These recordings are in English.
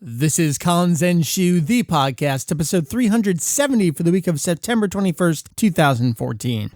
This is Kanzenshuu, the podcast, episode 370 for the week of September 21st, 2014.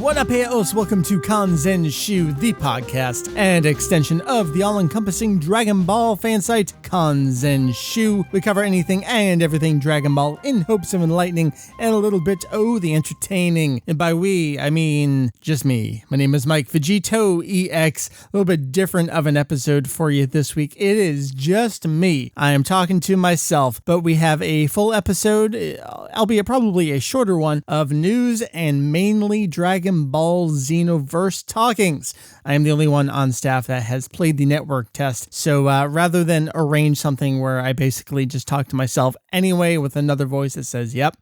What up, heyo's? Welcome to Kanzenshuu, the podcast, and extension of the all-encompassing Dragon Ball fan site, Kanzenshuu. We cover anything and everything Dragon Ball in hopes of enlightening and a little bit, the entertaining. And by we, I mean just me. My name is Mike, VegettoEX. A little bit different of an episode for you this week. It is just me. I am talking to myself, but we have a full episode, albeit probably a shorter one, of news and mainly Dragon Ball XENOVERSE talkings. I am the only one on staff that has played the network test, so rather than arrange something where I basically just talk to myself anyway with another voice that says, yep,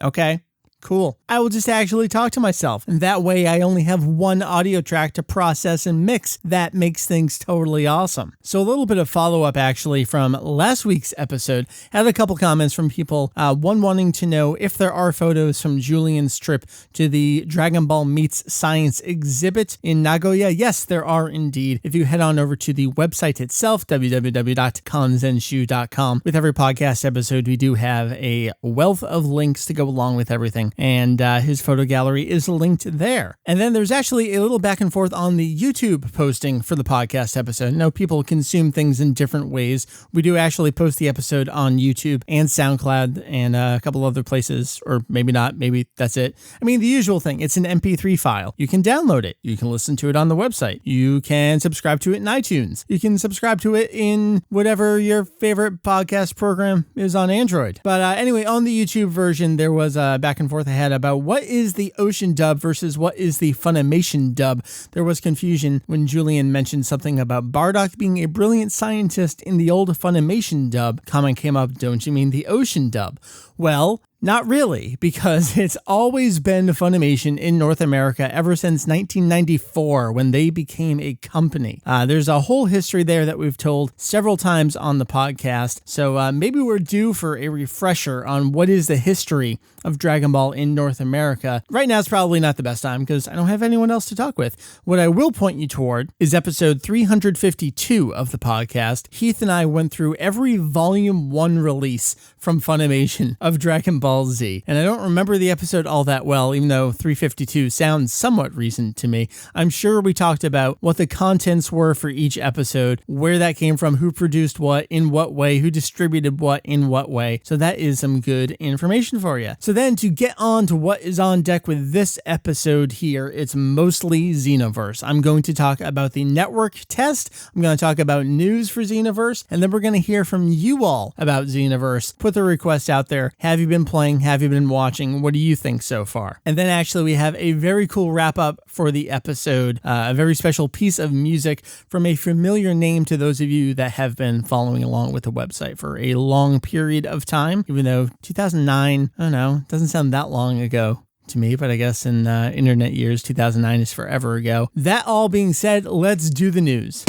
okay, cool, I will just actually talk to myself. And that way I only have one audio track to process and mix. That makes things totally awesome. So a little bit of follow-up actually from last week's episode. Had a couple comments from people, one wanting to know if there are photos from Julian's trip to the Dragon Ball Meets Science exhibit in Nagoya. Yes, there are indeed. If you head on over to the website itself, www.kanzenshuu.com, with every podcast episode we do have a wealth of links to go along with everything. And his photo gallery is linked there. And then there's actually a little back and forth on the YouTube posting for the podcast episode. Now, people consume things in different ways. We do actually post the episode on YouTube and SoundCloud and a couple other places, or maybe not, maybe that's it. I mean, the usual thing. It's an MP3 file. You can download it. You can listen to it on the website. You can subscribe to it in iTunes. You can subscribe to it in whatever your favorite podcast program is on Android. But anyway, on the YouTube version, there was a back and forth ahead about what is the Ocean dub versus what is the Funimation dub. There was confusion when Julian mentioned something about Bardock being a brilliant scientist in the old Funimation dub. Comment came up, don't you mean the Ocean dub? Well, not really, because it's always been Funimation in North America ever since 1994 when they became a company. There's a whole history there that we've told several times on the podcast, so maybe we're due for a refresher on what is the history of Dragon Ball in North America. Right now is probably not the best time because I don't have anyone else to talk with. What I will point you toward is episode 352 of the podcast. Heath and I went through every Volume 1 release from Funimation of Dragon Ball Z. And I don't remember the episode all that well, even though 352 sounds somewhat recent to me. I'm sure we talked about what the contents were for each episode, where that came from, who produced what, in what way, who distributed what, in what way. So that is some good information for you. So then to get on to what is on deck with this episode here, it's mostly XENOVERSE. I'm going to talk about the network test. I'm going to talk about news for XENOVERSE, and then we're going to hear from you all about XENOVERSE. Put the request out there. Have you been playing? Have you been watching? What do you think so far? And then actually we have a very cool wrap up for the episode, a very special piece of music from a familiar name to those of you that have been following along with the website for a long period of time, even though 2009, I don't know, doesn't sound that long ago to me, but I guess in internet years, 2009 is forever ago. That all being said, let's do the news.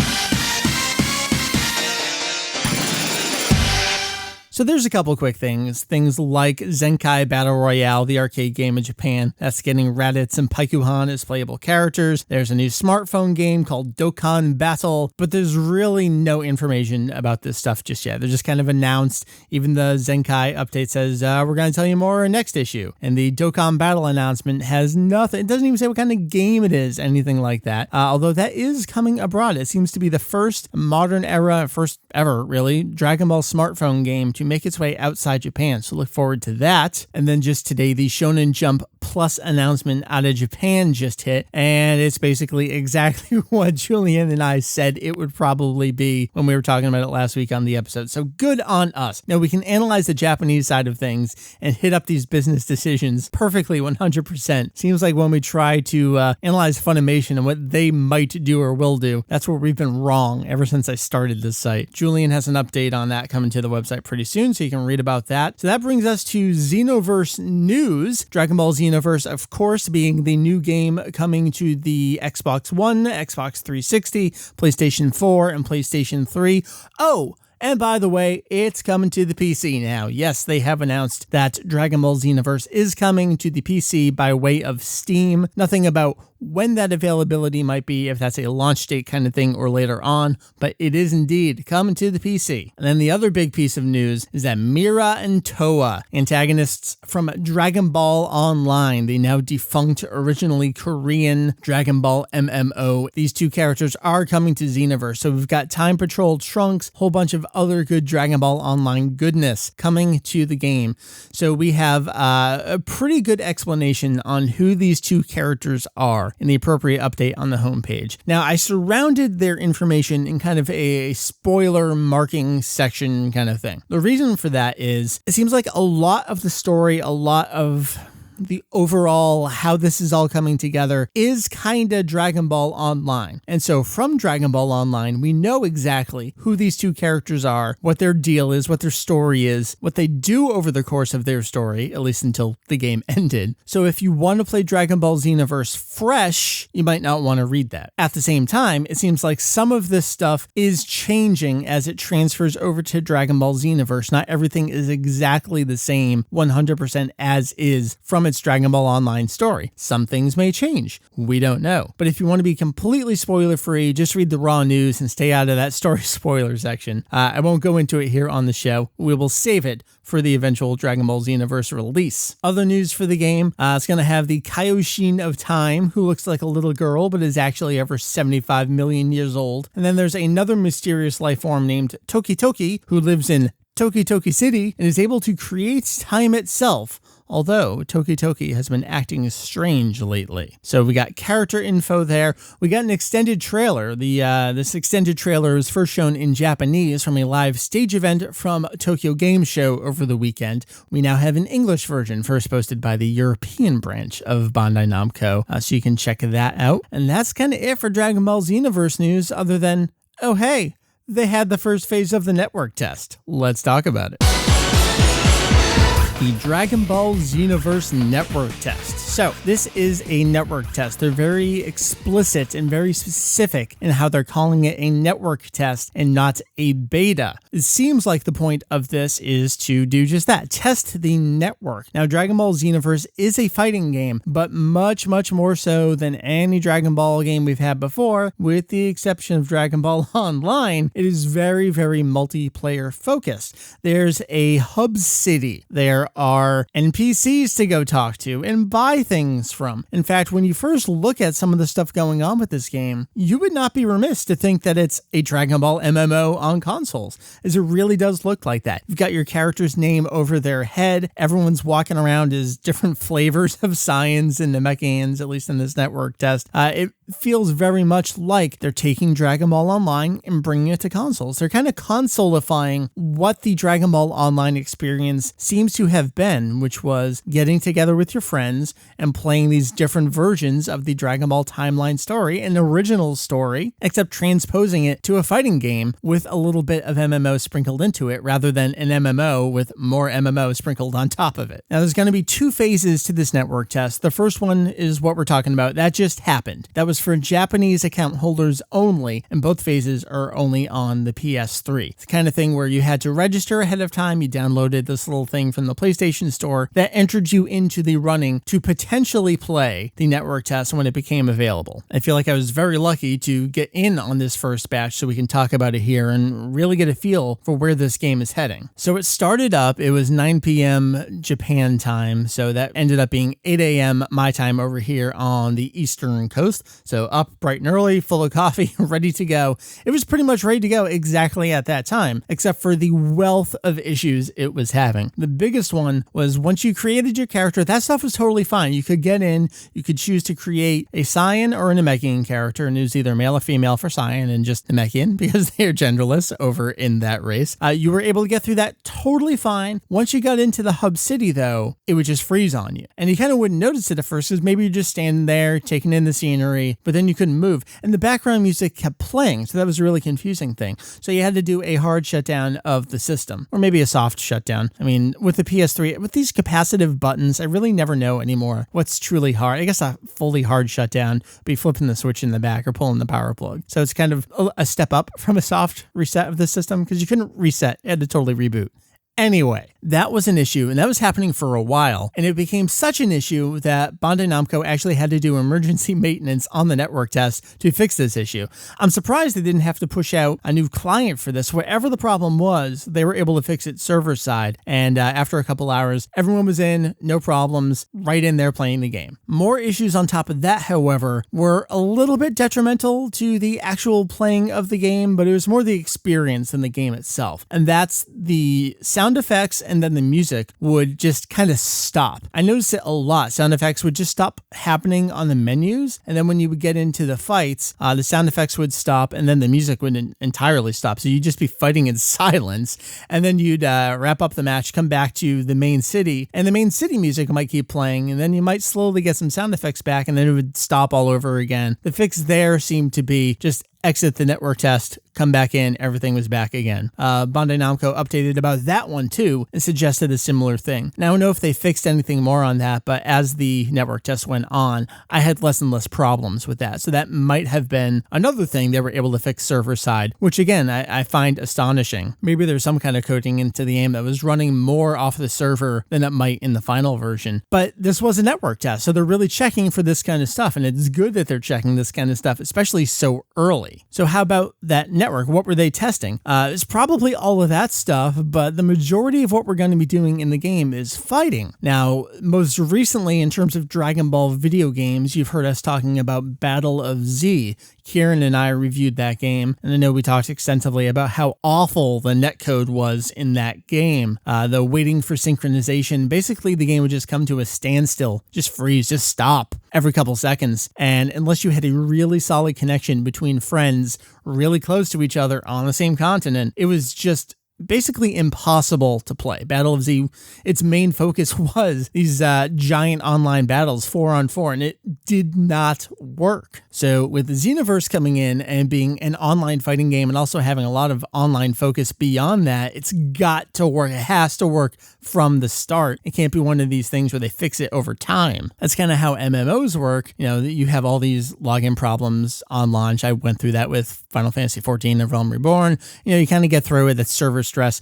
So there's a couple quick things like Zenkai Battle Royale, the arcade game in Japan, that's getting Raditz and Paikuhan as playable characters. There's a new smartphone game called Dokkan Battle, but there's really no information about this stuff just yet. They're just kind of announced. Even the Zenkai update says, we're going to tell you more next issue. And the Dokkan Battle announcement has nothing. It doesn't even say what kind of game it is, anything like that. Although that is coming abroad. It seems to be the first modern era, first ever really, Dragon Ball smartphone game to make its way outside Japan, so look forward to that. And then just today, the Shonen Jump Plus announcement out of Japan just hit, and it's basically exactly what Julian and I said it would probably be when we were talking about it last week on the episode. So good on us. Now we can analyze the Japanese side of things and hit up these business decisions perfectly 100%. Seems like when we try to analyze Funimation and what they might do or will do, that's where we've been wrong ever since I started this site. Julian has an update on that coming to the website pretty soon, so you can read about that. So that brings us to XENOVERSE news. Dragon Ball XENOVERSE, of course, being the new game coming to the Xbox One, Xbox 360, PlayStation 4, and PlayStation 3. Oh, and by the way, it's coming to the PC now. Yes, they have announced that Dragon Ball XENOVERSE is coming to the PC by way of Steam. Nothing about when that availability might be, if that's a launch date kind of thing or later on, but it is indeed coming to the PC. And then the other big piece of news is that Mira and Towa, antagonists from Dragon Ball Online, the now defunct originally Korean Dragon Ball MMO, these two characters are coming to Xenoverse. So we've got Time Patrol Trunks, whole bunch of other good Dragon Ball Online goodness coming to the game. So we have a pretty good explanation on who these two characters are in the appropriate update on the homepage. Now, I surrounded their information in kind of a spoiler marking section kind of thing. The reason for that is it seems like a lot of the story, a lot of the overall how this is all coming together is kind of Dragon Ball Online. And so from Dragon Ball Online, we know exactly who these two characters are, what their deal is, what their story is, what they do over the course of their story, at least until the game ended. So if you want to play Dragon Ball Xenoverse fresh, you might not want to read that. At the same time, it seems like some of this stuff is changing as it transfers over to Dragon Ball Xenoverse. Not everything is exactly the same 100% as is from its Dragon Ball Online story. Some things may change. We don't know. But if you want to be completely spoiler free, just read the raw news and stay out of that story spoiler section. I won't go into it here on the show. We will save it for the eventual Dragon Ball Xenoverse release. Other news for the game, it's going to have the Kaioshin of Time, who looks like a little girl, but is actually over 75 million years old. And then there's another mysterious life form named Toki Toki, who lives in Toki Toki City and is able to create time itself, although Toki Toki has been acting strange lately. So we got character info there. We got an extended trailer. This extended trailer was first shown in Japanese from a live stage event from Tokyo Game Show over the weekend. We now have an English version, first posted by the European branch of Bandai Namco, so you can check that out. And that's kind of it for Dragon Ball Xenoverse news, other than, oh hey, they had the first phase of the network test. Let's talk about it. The Dragon Ball Xenoverse network test. So this is a network test. They're very explicit and very specific in how they're calling it a network test and not a beta. It seems like the point of this is to do just that, test the network. Now, Dragon Ball Xenoverse is a fighting game, but much, much more so than any Dragon Ball game we've had before, with the exception of Dragon Ball Online. It is very, very multiplayer focused. There's a hub city. There are NPCs to go talk to and buy things from. In fact, when you first look at some of the stuff going on with this game, you would not be remiss to think that it's a Dragon Ball MMO on consoles, as it really does look like that. You've got your character's name over their head. Everyone's walking around as different flavors of Saiyans and Namekians, at least in this network test. It feels very much like they're taking Dragon Ball Online and bringing it to consoles. They're kind of consolifying what the Dragon Ball Online experience seems to have been, which was getting together with your friends and playing these different versions of the Dragon Ball timeline story, an original story, except transposing it to a fighting game with a little bit of MMO sprinkled into it, rather than an MMO with more MMO sprinkled on top of it. Now, there's going to be two phases to this network test. The first one is what we're talking about. That just happened. That was for Japanese account holders only, and both phases are only on the PS3. It's the kind of thing where you had to register ahead of time. You downloaded this little thing from the PlayStation Store that entered you into the running to potentially play the network test when it became available. I feel like I was very lucky to get in on this first batch so we can talk about it here and really get a feel for where this game is heading. So it started up, it was 9 p.m. Japan time, so that ended up being 8 a.m. my time over here on the Eastern Coast. So up bright and early, full of coffee, ready to go. It was pretty much ready to go exactly at that time, except for the wealth of issues it was having. The biggest one was once you created your character, that stuff was totally fine. You could get in, you could choose to create a Saiyan or a Namekian character, and it was either male or female for Saiyan and just Namekian because they're genderless over in that race. You were able to get through that totally fine. Once you got into the hub city, though, it would just freeze on you. And you kind of wouldn't notice it at first because maybe you're just standing there taking in the scenery, but then you couldn't move. And the background music kept playing, so that was a really confusing thing. So you had to do a hard shutdown of the system, or maybe a soft shutdown. I mean, with the PS3, with these capacitive buttons, I really never know anymore what's truly hard. I guess a fully hard shutdown would be flipping the switch in the back or pulling the power plug. So it's kind of a step up from a soft reset of the system because you couldn't reset. You had to totally reboot. Anyway, that was an issue, and that was happening for a while, and it became such an issue that Bandai Namco actually had to do emergency maintenance on the network test to fix this issue. I'm surprised they didn't have to push out a new client for this. Whatever the problem was, they were able to fix it server side, and after a couple hours, everyone was in, no problems, right in there playing the game. More issues on top of that, however, were a little bit detrimental to the actual playing of the game, but it was more the experience than the game itself, and that's the sound effects and then the music would just kind of stop. I noticed it a lot. Sound effects would just stop happening on the menus, and then when you would get into the fights, the sound effects would stop, and then the music would entirely stop. So you'd just be fighting in silence, and then you'd wrap up the match, come back to the main city, and the main city music might keep playing, and then you might slowly get some sound effects back, and then it would stop all over again. The fix there seemed to be just exit the network test, come back in, everything was back again. Bandai Namco updated about that one too and suggested a similar thing. Now, I don't know if they fixed anything more on that, but as the network test went on, I had less and less problems with that. So that might have been another thing they were able to fix server side, which again, I find astonishing. Maybe there's some kind of coding into the game that was running more off the server than it might in the final version. But this was a network test, so they're really checking for this kind of stuff, and it's good that they're checking this kind of stuff, especially so early. So how about that network? What were they testing? It's probably all of that stuff, but the majority of what we're going to be doing in the game is fighting. Now, most recently, in terms of Dragon Ball video games, you've heard us talking about Battle of Z. Kieran and I reviewed that game, and I know we talked extensively about how awful the netcode was in that game. The waiting for synchronization, basically the game would just come to a standstill, just freeze, just stop every couple seconds. And unless you had a really solid connection between friends really close to each other on the same continent, it was just basically impossible to play. Battle of Z, its main focus was these giant online battles 4-on-4, and it did not work. So with the Xenoverse coming in and being an online fighting game and also having a lot of online focus beyond that, it's got to work. It has to work from the start. It can't be one of these things where they fix it over time. That's kind of how MMOs work. You know, you have all these login problems on launch. I went through that with Final Fantasy XIV and Realm Reborn. You know, you kind of get through it. It's server stress.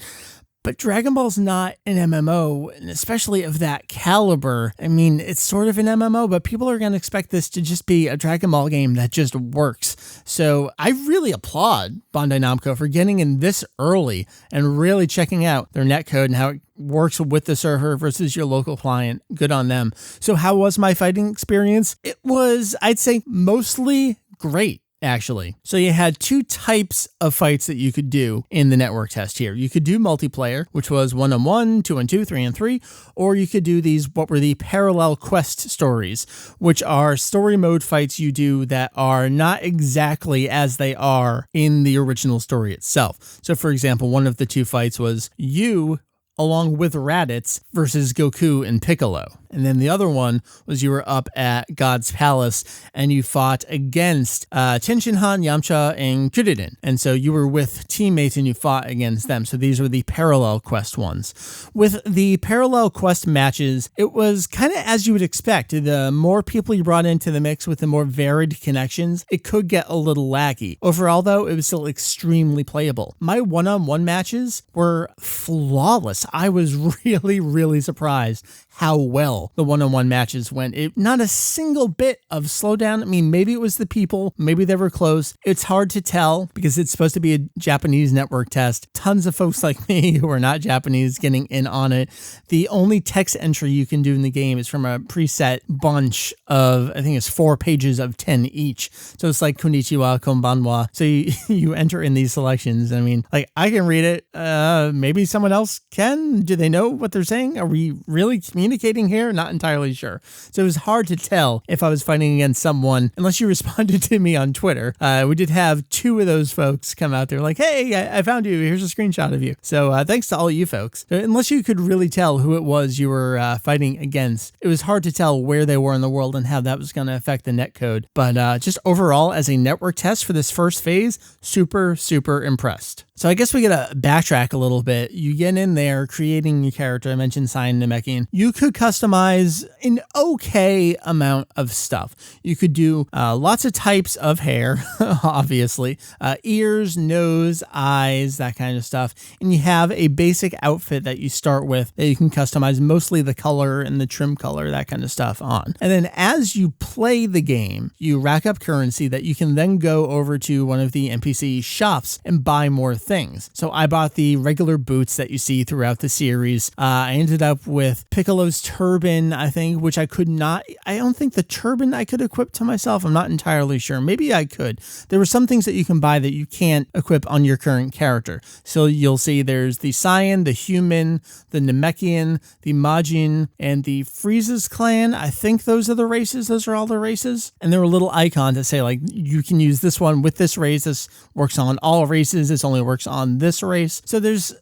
But Dragon Ball's not an MMO, and especially of that caliber. I mean, it's sort of an MMO, but people are going to expect this to just be a Dragon Ball game that just works. So I really applaud Bandai Namco for getting in this early and really checking out their netcode and how it works with the server versus your local client. Good on them. So how was my fighting experience? It was, I'd say, mostly great, actually. So you had two types of fights that you could do in the network test here. You could do multiplayer, which was 1-on-1, 2-on-2, 3-on-3, or you could do these, what were the parallel quest stories, which are story mode fights you do that are not exactly as they are in the original story itself. So for example, one of the two fights was you along with Raditz versus Goku and Piccolo. And then the other one was you were up at God's Palace and you fought against Tenshinhan, Yamcha, and Kuririn. And so you were with teammates and you fought against them. So these were the parallel quest ones. With the parallel quest matches, it was kind of as you would expect. The more people you brought into the mix with the more varied connections, it could get a little laggy. Overall, though, it was still extremely playable. My one-on-one matches were flawless. I was really, really surprised how well the one-on-one matches went. Not a single bit of slowdown. I mean, maybe it was the people, maybe they were close. It's hard to tell because it's supposed to be a Japanese network test. Tons of folks like me who are not Japanese getting in on it. The only text entry you can do in the game is from a preset bunch of, I think it's 4 pages of 10 each. So it's like konnichiwa, konbanwa. So you enter in these selections. I mean, like I can read it. Maybe someone else can. Do they know what they're saying? Are we really communicating here? Not entirely sure. So it was hard to tell if I was fighting against someone unless you responded to me on Twitter. We did have 2 of those folks come out there like, hey, I found you. Here's a screenshot of you. So thanks to all you folks. Unless you could really tell who it was you were fighting against, it was hard to tell where they were in the world and how that was going to affect the netcode. But just overall, as a network test for this first phase, super, super impressed. So I guess we gotta backtrack a little bit. You get in there creating your character. I mentioned Cyan Namekian. You you could customize an okay amount of stuff. You could do lots of types of hair, obviously, ears, nose, eyes, that kind of stuff. And you have a basic outfit that you start with that you can customize mostly the color and the trim color, that kind of stuff on. And then as you play the game, you rack up currency that you can then go over to one of the NPC shops and buy more things. So I bought the regular boots that you see throughout the series. I ended up with Piccolo's turban, I think, which I don't think the turban I could equip to myself. I'm not entirely sure. Maybe I could. There were some things that you can buy that you can't equip on your current character. So you'll see there's the Saiyan, the Human, the Namekian, the Majin, and the Frieza's clan. I think those are the races. Those are all the races. And there were little icons that say, like, you can use this one with this race. This works on all races. This only works on this race. So there's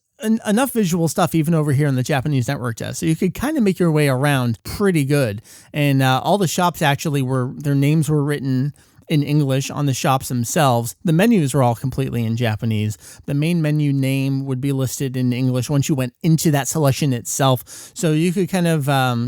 enough visual stuff even over here in the Japanese network test. So you could kind of make your way around pretty good. And all the shops actually their names were written in English on the shops themselves. The menus are all completely in Japanese. The main menu name would be listed in English once you went into that selection itself. So you could kind of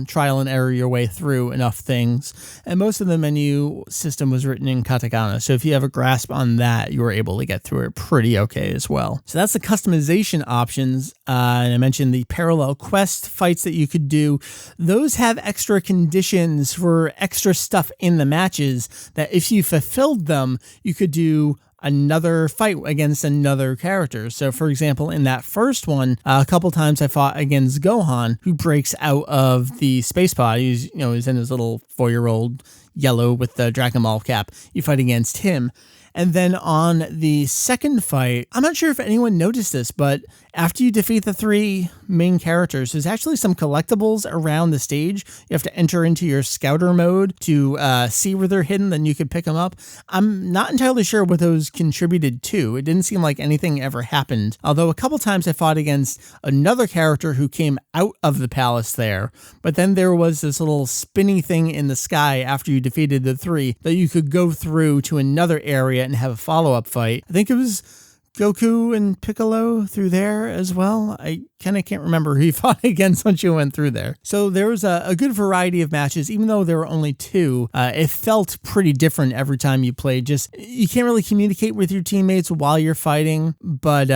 trial and error your way through enough things. And most of the menu system was written in katakana. So if you have a grasp on that, you were able to get through it pretty okay as well. So that's the customization options. And I mentioned the parallel quest fights that you could do. Those have extra conditions for extra stuff in the matches that if you fulfilled them, you could do another fight against another character. So for example, in that first one, a couple times I fought against Gohan, who breaks out of the space pod. He's in his little 4-year-old yellow with the Dragon Ball cap. You fight against him. And then on the second fight, I'm not sure if anyone noticed this, but after you defeat the 3 main characters, there's actually some collectibles around the stage. You have to enter into your scouter mode to see where they're hidden, then you could pick them up. I'm not entirely sure what those contributed to. It didn't seem like anything ever happened. Although a couple times I fought against another character who came out of the palace there, but then there was this little spinny thing in the sky after you defeated the 3 that you could go through to another area and have a follow-up fight. I think it was Goku and Piccolo through there as well. I kind of can't remember who you fought against once you went through there. So there was a good variety of matches. Even though there were only 2, it felt pretty different every time you played. Just, you can't really communicate with your teammates while you're fighting, but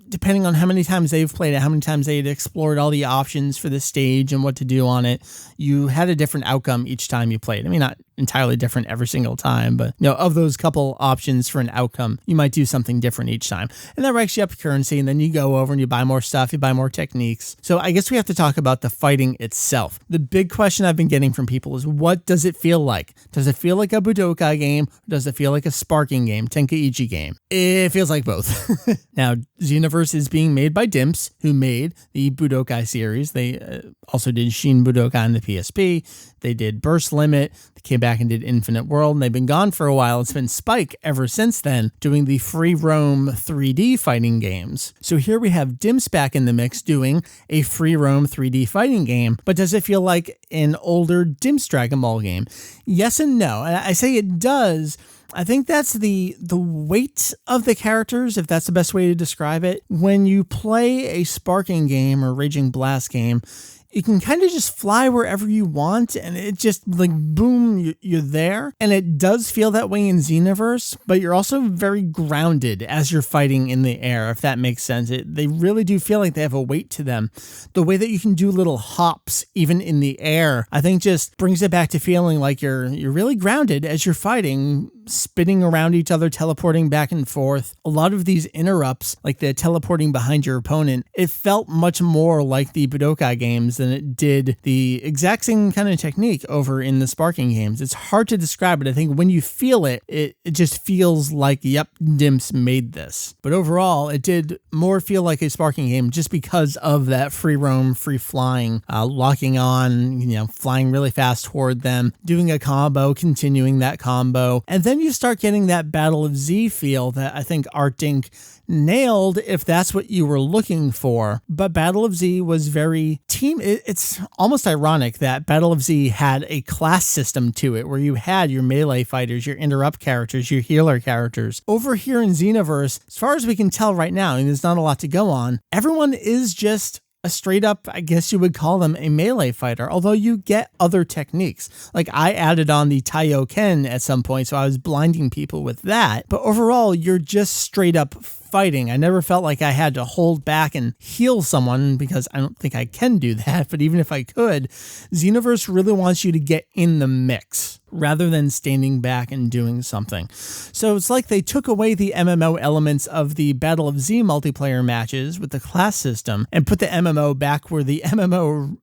depending on how many times they've played it, how many times they'd explored all the options for the stage and what to do on it, you had a different outcome each time you played. I mean, not entirely different every single time, but of those couple options for an outcome, you might do something different each time. And that racks you up currency, and then you go over and you buy more stuff, you buy more techniques. So I guess we have to talk about the fighting itself. The big question I've been getting from people is, what does it feel like? Does it feel like a Budokai game? Or does it feel like a sparking game, Tenkaichi game? It feels like both. Now, Xenoverse is being made by Dimps, who made the Budokai series. They also did Shin Budokai on the PSP. They did Burst Limit. They came back and did Infinite World, and they've been gone for a while. It's been Spike ever since then, doing the free roam 3D fighting games. So here we have Dimps back in the mix doing a free roam 3D fighting game. But does it feel like an older Dimps Dragon Ball game? Yes and no. And I say it does. I think that's the weight of the characters, if that's the best way to describe it. When you play a sparking game or Raging Blast game, you can kind of just fly wherever you want, and it just, like, boom, you're there. And it does feel that way in Xenoverse, but you're also very grounded as you're fighting in the air, if that makes sense. They really do feel like they have a weight to them. The way that you can do little hops even in the air, I think just brings it back to feeling like you're really grounded as you're fighting, spinning around each other, teleporting back and forth. A lot of these interrupts, like the teleporting behind your opponent, it felt much more like the Budokai games than it did the exact same kind of technique over in the sparking games. It's hard to describe it. I think when you feel it, it just feels like, yep, Dimps made this. But overall, it did more feel like a sparking game just because of that free roam, free flying, locking on, flying really fast toward them, doing a combo, continuing that combo. And then you start getting that Battle of Z feel that I think Art Dink nailed, if that's what you were looking for. But Battle of Z was very team. It's almost ironic that Battle of Z had a class system to it, where you had your melee fighters, your interrupt characters, your healer characters. Over here in Xenoverse, as far as we can tell right now, and there's not a lot to go on, everyone is just a straight up, I guess you would call them a melee fighter, although you get other techniques. Like I added on the Taioken at some point, so I was blinding people with that. But overall, you're just straight up fighting. I never felt like I had to hold back and heal someone because I don't think I can do that. But even if I could, Xenoverse really wants you to get in the mix rather than standing back and doing something. So it's like they took away the MMO elements of the Battle of Z multiplayer matches with the class system and put the MMO back where the MMO,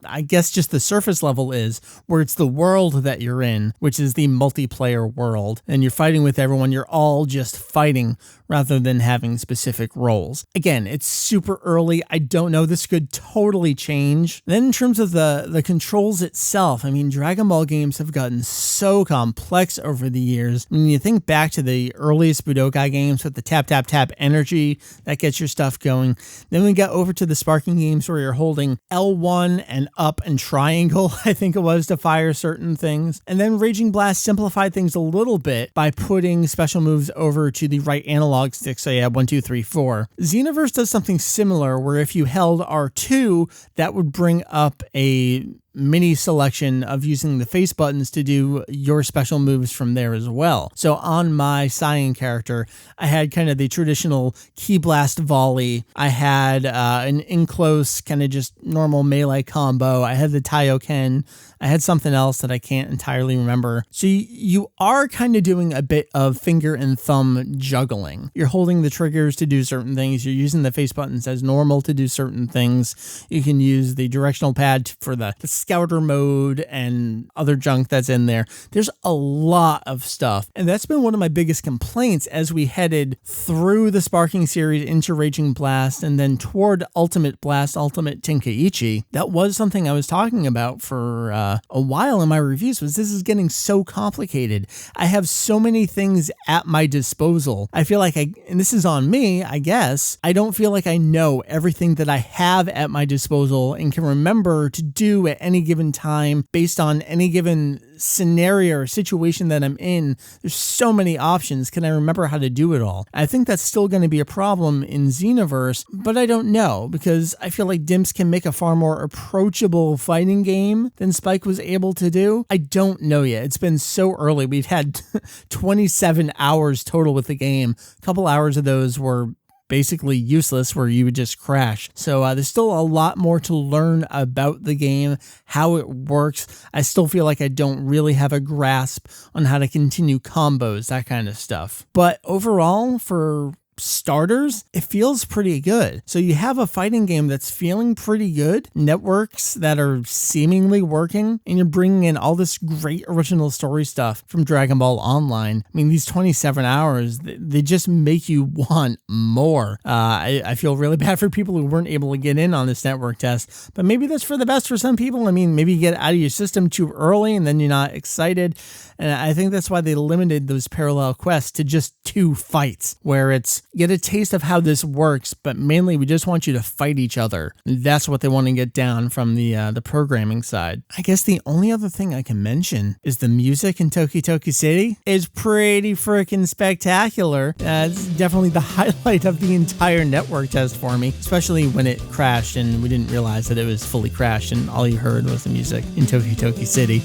I guess just the surface level is, where it's the world that you're in, which is the multiplayer world. And you're fighting with everyone. You're all just fighting rather than having specific roles. Again, it's super early. I don't know. This could totally change. Then in terms of the controls itself, I mean, Dragon Ball games have gotten so complex over the years. I mean, you think back to the earliest Budokai games with the tap, tap, tap energy that gets your stuff going. Then we got over to the sparking games where you're holding L1 and up and triangle, I think it was, to fire certain things. And then Raging Blast simplified things a little bit by putting special moves over to the right analog stick, so you have 1, 2, 3, 4. Xenoverse does something similar where if you held R2, that would bring up a mini selection of using the face buttons to do your special moves from there as well. So on my Saiyan character, I had kind of the traditional key blast volley. I had an in-close kind of just normal melee combo. I had the Taioken. I had something else that I can't entirely remember. So you are kind of doing a bit of finger and thumb juggling. You're holding the triggers to do certain things. You're using the face buttons as normal to do certain things. You can use the directional pad for the scouter mode and other junk that's in there. There's a lot of stuff. And that's been one of my biggest complaints as we headed through the Sparking series into Raging Blast and then toward Ultimate Blast, Ultimate Tenkaichi. That was something I was talking about for a while in my reviews, was this is getting so complicated. I have so many things at my disposal. I feel like and this is on me, I guess, I don't feel like I know everything that I have at my disposal and can remember to do at any given time based on any given scenario or situation that I'm in. There's so many options. Can I remember how to do it all? I think that's still going to be a problem in Xenoverse, but I don't know, because I feel like Dimps can make a far more approachable fighting game than Spike was able to do. I don't know yet. It's been so early. We've had 27 hours total with the game. A couple hours of those were basically useless, where you would just crash. So there's still a lot more to learn about the game, how it works. I still feel like I don't really have a grasp on how to continue combos, that kind of stuff. But overall, for starters, it feels pretty good. So you have a fighting game that's feeling pretty good, networks that are seemingly working, and you're bringing in all this great original story stuff from Dragon Ball Online. I mean, these 27 hours, they just make you want more. I feel really bad for people who weren't able to get in on this network test, but maybe that's for the best for some people. I mean, maybe you get out of your system too early and then you're not excited. And I think that's why they limited those parallel quests to just 2 fights, where it's get a taste of how this works, but mainly we just want you to fight each other. That's what they want to get down from the programming side. I guess the only other thing I can mention is the music in Toki Toki City is pretty freaking spectacular. It's definitely the highlight of the entire network test for me, especially when it crashed and we didn't realize that it was fully crashed and all you heard was the music in Toki Toki City.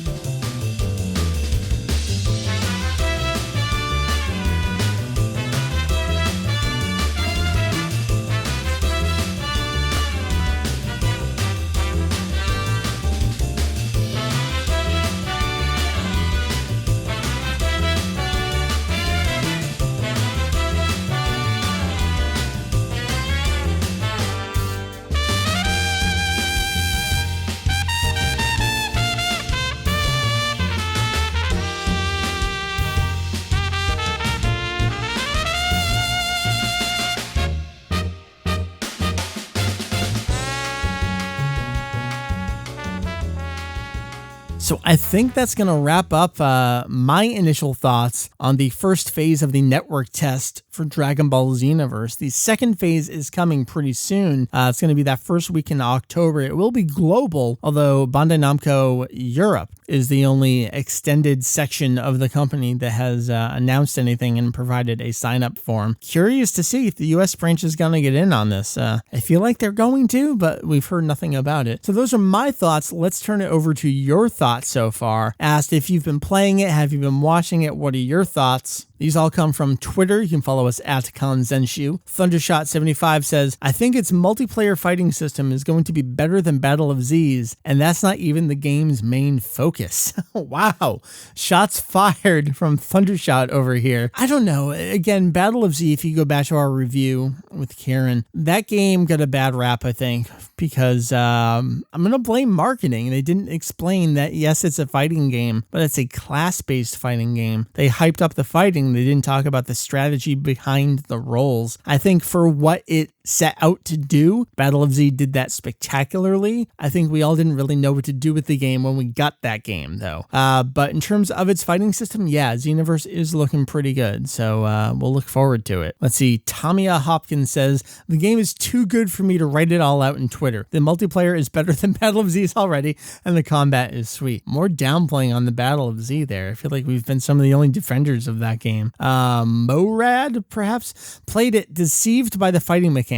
So I think that's going to wrap up my initial thoughts on the first phase of the network test for Dragon Ball Xenoverse. The second phase is coming pretty soon. It's going to be that first week in October. It will be global, although Bandai Namco Europe is the only extended section of the company that has announced anything and provided a sign-up form. Curious to see if the US branch is going to get in on this. I feel like they're going to, but we've heard nothing about it. So those are my thoughts. Let's turn it over to your thoughts so far. Asked if you've been playing it, have you been watching it, what are your thoughts? These all come from Twitter. You can follow us at Kanzenshuu. Thundershot75 says, I think its multiplayer fighting system is going to be better than Battle of Z's, and that's not even the game's main focus. Wow. Shots fired from Thundershot over here. I don't know. Again, Battle of Z, if you go back to our review with Karen, that game got a bad rap, I think, because I'm going to blame marketing. They didn't explain that, yes, it's a fighting game, but it's a class-based fighting game. They hyped up the fighting. They didn't talk about the strategy behind the roles. I think for what it set out to do, Battle of Z did that spectacularly. I think we all didn't really know what to do with the game when we got that game, though. But in terms of its fighting system, yeah, Xenoverse is looking pretty good, so we'll look forward to it. Let's see, Tamia Hopkins says, the game is too good for me to write it all out in Twitter. The multiplayer is better than Battle of Z's already, and the combat is sweet. More downplaying on the Battle of Z there. I feel like we've been some of the only defenders of that game. Morad, perhaps, played it deceived by the fighting mechanics.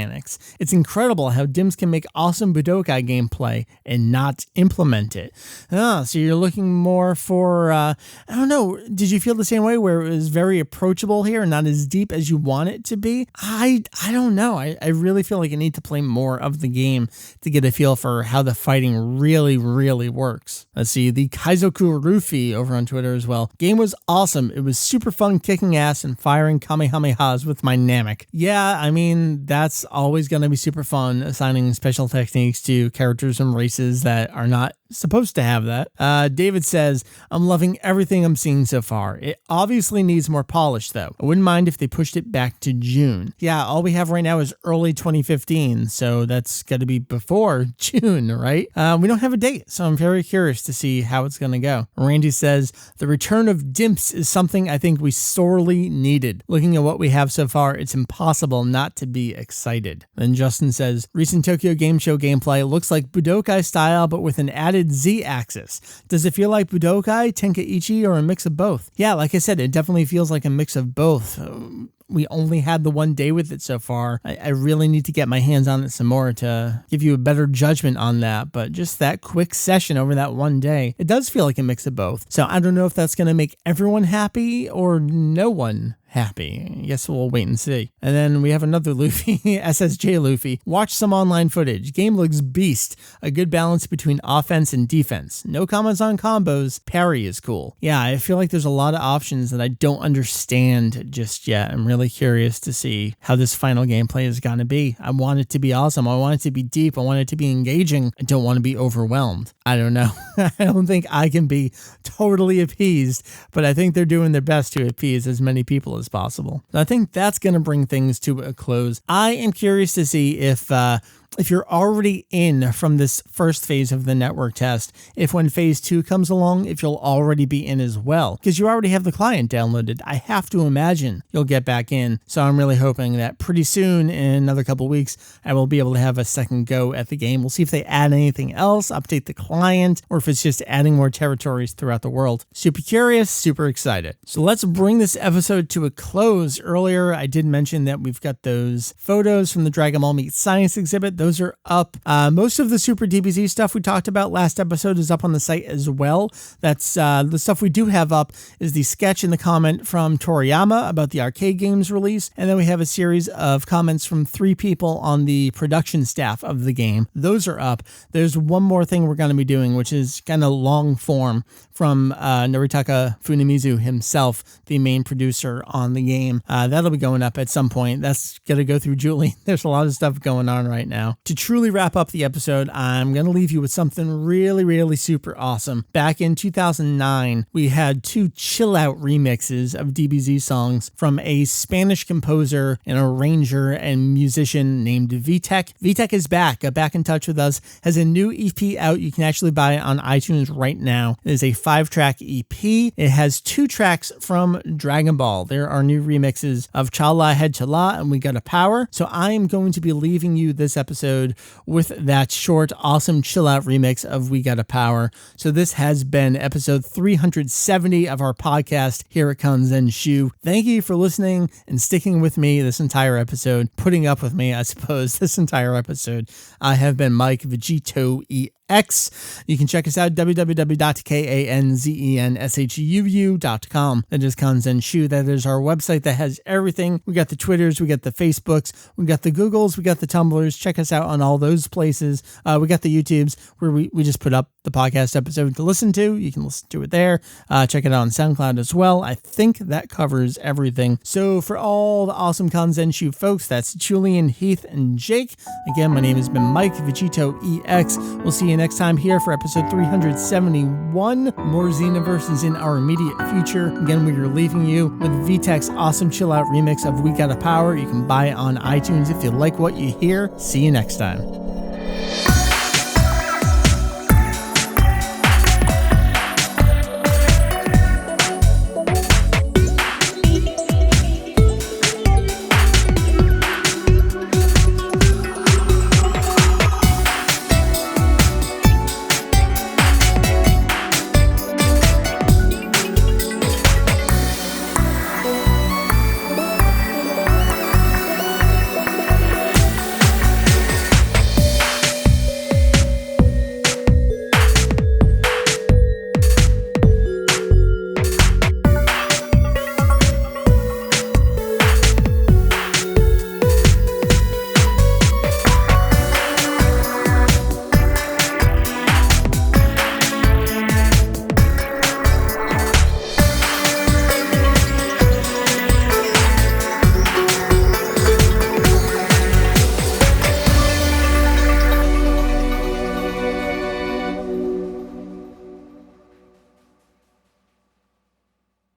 It's incredible how Dims can make awesome Budokai gameplay and not implement it. So you're looking more for, I don't know, did you feel the same way where it was very approachable here and not as deep as you want it to be? I don't know. I really feel like I need to play more of the game to get a feel for how the fighting really, really works. Let's see, the Kaizoku Rufi over on Twitter as well. Game was awesome. It was super fun kicking ass and firing Kamehamehas with my Namek. Yeah, I mean, that's always going to be super fun, assigning special techniques to characters and races that are not supposed to have that. David says, I'm loving everything I'm seeing so far. It obviously needs more polish though. I wouldn't mind if they pushed it back to June. Yeah, all we have right now is early 2015, so that's got to be before June, right? We don't have a date, so I'm very curious to see how it's going to go. Randy says, the return of Dimps is something I think we sorely needed. Looking at what we have so far, it's impossible not to be excited. Then Justin says, recent Tokyo Game Show gameplay looks like Budokai style, but with an added Z-axis. Does it feel like Budokai, Tenkaichi, or a mix of both? Yeah, like I said, it definitely feels like a mix of both. We only had the one day with it so far. I really need to get my hands on it some more to give you a better judgment on that, but just that quick session over that one day, it does feel like a mix of both. So I don't know if that's going to make everyone happy or no one happy. I guess we'll wait and see. And then we have another Luffy, SSJ Luffy. Watch some online footage. Game looks beast. A good balance between offense and defense. No comments on combos. Parry is cool. Yeah, I feel like there's a lot of options that I don't understand just yet. I'm really curious to see how this final gameplay is going to be. I want it to be awesome. I want it to be deep. I want it to be engaging. I don't want to be overwhelmed. I don't know. I don't think I can be totally appeased, but I think they're doing their best to appease as many people as possible. So I think that's going to bring things to a close. I am curious to see if you're already in from this first phase of the network test, if when phase 2 comes along, if you'll already be in as well, because you already have the client downloaded. I have to imagine you'll get back in. So I'm really hoping that pretty soon, in another couple weeks, I will be able to have a second go at the game. We'll see if they add anything else, update the client, or if it's just adding more territories throughout the world. Super curious, super excited. So let's bring this episode to a close. Earlier, I did mention that we've got those photos from the Dragon Ball Meet Science exhibit. Those are up. Most of the Super DBZ stuff we talked about last episode is up on the site as well. That's the stuff we do have up is the sketch and the comment from Toriyama about the arcade games release. And then we have a series of comments from 3 people on the production staff of the game. Those are up. There's one more thing we're going to be doing, which is kind of long form from Noritaka Funimizu himself, the main producer on the game. That'll be going up at some point. That's going to go through Julie. There's a lot of stuff going on right now. To truly wrap up the episode, I'm going to leave you with something really, really super awesome. Back in 2009, we had 2 chill-out remixes of DBZ songs from a Spanish composer and arranger and musician named Vitek. Vitek is back in touch with us, has a new EP out you can actually buy on iTunes right now. It is a 5-track EP. It has 2 tracks from Dragon Ball. There are new remixes of Chala Head Chala and We Gotta Power. So I am going to be leaving you this episode with that short, awesome chill out remix of We Gotta Power. So this has been episode 370 of our podcast here at Kanzenshuu. Thank you for listening and sticking with me this entire episode, putting up with me, I suppose, this entire episode. I have been Mike, VegettoEX. You can check us out www.kanzenshuu.com. That is Kanzenshuu. That is our website that has everything. We got the Twitters, we got the Facebooks, we got the Googles, we got the Tumblrs. Check us out on all those places. We got the YouTubes where we just put up the podcast episode to listen to. You can listen to it there. Check it out on SoundCloud as well. I think that covers everything. So for all the awesome Kanzenshuu folks, that's Julian, Heath, and Jake. Again, my name has been Mike, VegettoEX. We'll see you next time here for episode 371. More Xenoverses in our immediate future. Again, we are leaving you with Vitek's awesome chill out remix of We Gotta Power. You can buy it on iTunes if you like what you hear. See you next time.